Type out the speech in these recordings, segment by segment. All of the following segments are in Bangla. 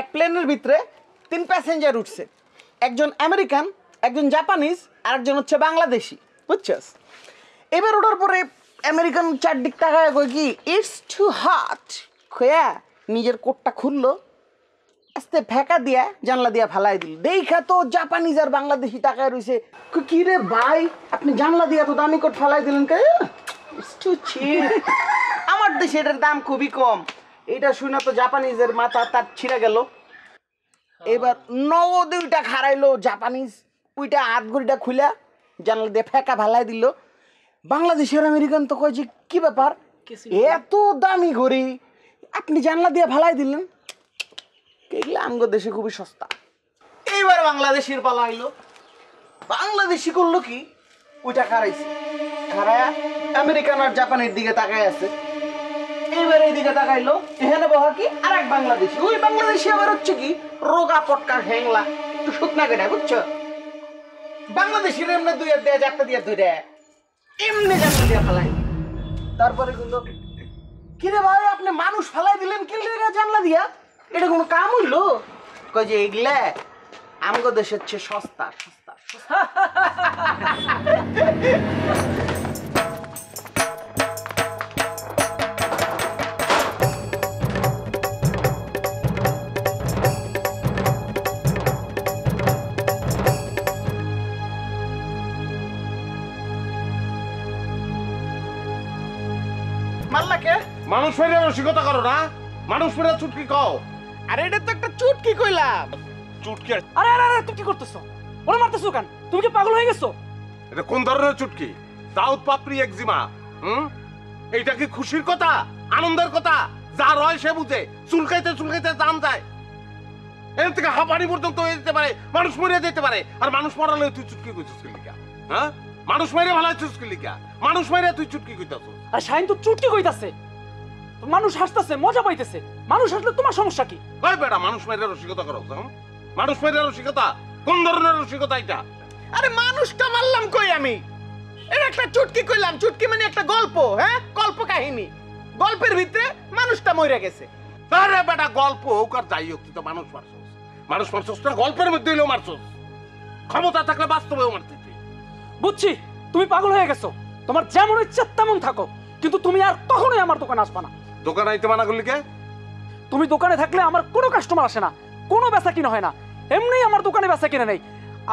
এক প্লেনের ভিতরে 3 প্যাসেঞ্জার উঠছে, একজন আমেরিকান, একজন জাপানিজ আর একজন হচ্ছে বাংলাদেশি, বুঝছস? এবার ওঠার পরে আমেরিকান চারদিক তাকায় কই কি ইটস টু হট, খোয়া নিজের কোটটা খুললো, আস্তে ফেঁকা দিয়া জানলা দিয়া ফালাই দিল। দেখা তো জাপানিজ আর বাংলাদেশি তাকায় রয়েছে, কি রে ভাই আপনি জানলা দিয়া তো দামি কোট ফালাই দিলেন কে? It's two chip. আমার দেশে এটার দাম খুবই কম। এটা শুনে তো জাপানিজের মাথা তার ছিঁড়ে গেল। এবার নগদ ওইটা খারাইলো জাপানিজ, ওইটা হাত ঘড়িটা খুলে জানলা দিয়ে ফেঁকা ফালাই দিল। বাংলাদেশের আমেরিকান তো কয় যে কি ব্যাপার, এত দামি ঘড়ি আপনি জানলা দিয়ে ফালাই দিলেন? এগুলো আমগো দেশে খুবই সস্তা। এইবার বাংলাদেশের পালা আইলো। বাংলাদেশি করলো কি, ওইটা খারাইছে, খারায়া আমেরিকান আর জাপানের দিকে তাকায় আছে। এইবার এইদিকে তাকাইলো, এখানে বহা কি আর এক বাংলাদেশি। ওই বাংলাদেশি আবার হচ্ছে কি রোগা পটকা হ্যাংলা, একটু শুকনা কেটে, বুঝছো? বাংলাদেশির এমনি দুই হাত দিয়ে চারটা দিয়ে ধরে এমনি জানলা দিয়ে ফালাই। তারপরে কিন্তু কিরে ভাই আপনি মানুষ ফালাই দিলেন কি জানলা দিয়া, এটা কোনো কাম হইলো? কয় যে এগুলা আমগো দেশের চেয়ে সস্তা সস্তা। মাল্লাকে মানুষ ফেরে রসিকতা করো না, মানুষ ফেরে চুটকি কও। আরে এটা তো একটা চুটকি কইলাম। চুটকি? আরে আরে আরে তুমি কি করতেছো? ওরা মারতেছো কেন? তুমি কি পাগল হয়ে গেছো? এটা কোন ধরনের চুটকি? দাউদ পাপড়ি একজিমা? এইটা কি খুশির কথা, আনন্দের কথা? যার হয় সে বুঝে, চুলকাইতে চুলকাইতে জান যায়। এর থেকে হাঁপানি পর্যন্ত হয়ে যেতে পারে, মানুষ মরে যেতে পারে। আর মানুষ মরালে তুই চুটকি কইছিস কি লিগা? হ্যাঁ, মানুষ মেরে ভালাইছিস কি লিগা? মানুষ মেরে তুই চুটকি কইতাছিস? আর শাইন তো চুটকি কইতাছে, মানুষ হাসতেছে, মজা পাইতেছে। মানুষ হাসলে তোমার সমস্যা কি? কই বেটা মানুষ মেরে রসিকতা করো? মানুষ মেরে রসিকতা কোন ধরনের রসিকতা এটা? আরে মানুষটা মারলাম কই আমি, এটা একটা চুটকি কইলাম। চুটকি মানে একটা গল্প, হ্যাঁ গল্প কাহিনী। গল্পের ভিতরে মানুষটা মরে গেছে। আরে বেটা গল্প হোক আর যাই হোক, তুই তো মানুষ মারছস। মানুষ মারছস না, গল্পের মধ্যে হইলেও মারছস। ক্ষমতা থাকলে বাস্তবেও মারতে তুই। বুঝছি তুমি পাগল হয়ে গেছো। তোমার যেমন ইচ্ছা তেমন থাকো, কিন্তু তুমি আর কখনোই আমার দোকানে আসবে না। দোকান আইতে মানা করলি কে? তুমি দোকানে থাকলে আমার কোনো কাস্টমার আসে না, কোনো বেচা কিনা হয় না। এমনি আমার দোকানে বেচা কিনা নেই।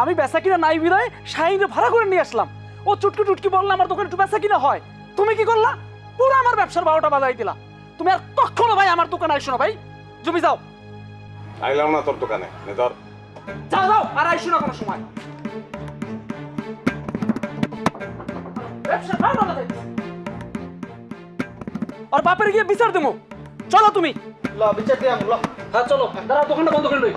আমি বেচা কিনা নাই বিদায় শাইনে ভাড়া করে নিয়ে আসলাম। ও চুটকি টুটকি বললে আমার দোকানে একটু বেচা কিনা হয়। তুমি কি করলা? পুরো আমার ব্যবসার 12টা বাজাই দিলা। তুমি আর কখনো ভাই আমার দোকানে আইসো না ভাই। জমি যাও। আইলাম না তোর দোকানে, নে ধর। যাও যাও, আর আইসো না কোনো সময়। ব্যবসা ভালো না যাইতেছে। আর বাপের গিয়ে বিচার দেবো। চলো তুমি। ল বিচার দিয়াম ল। হ্যাঁ চলো, দাঁড়াও দোকানটা বন্ধ করে লই।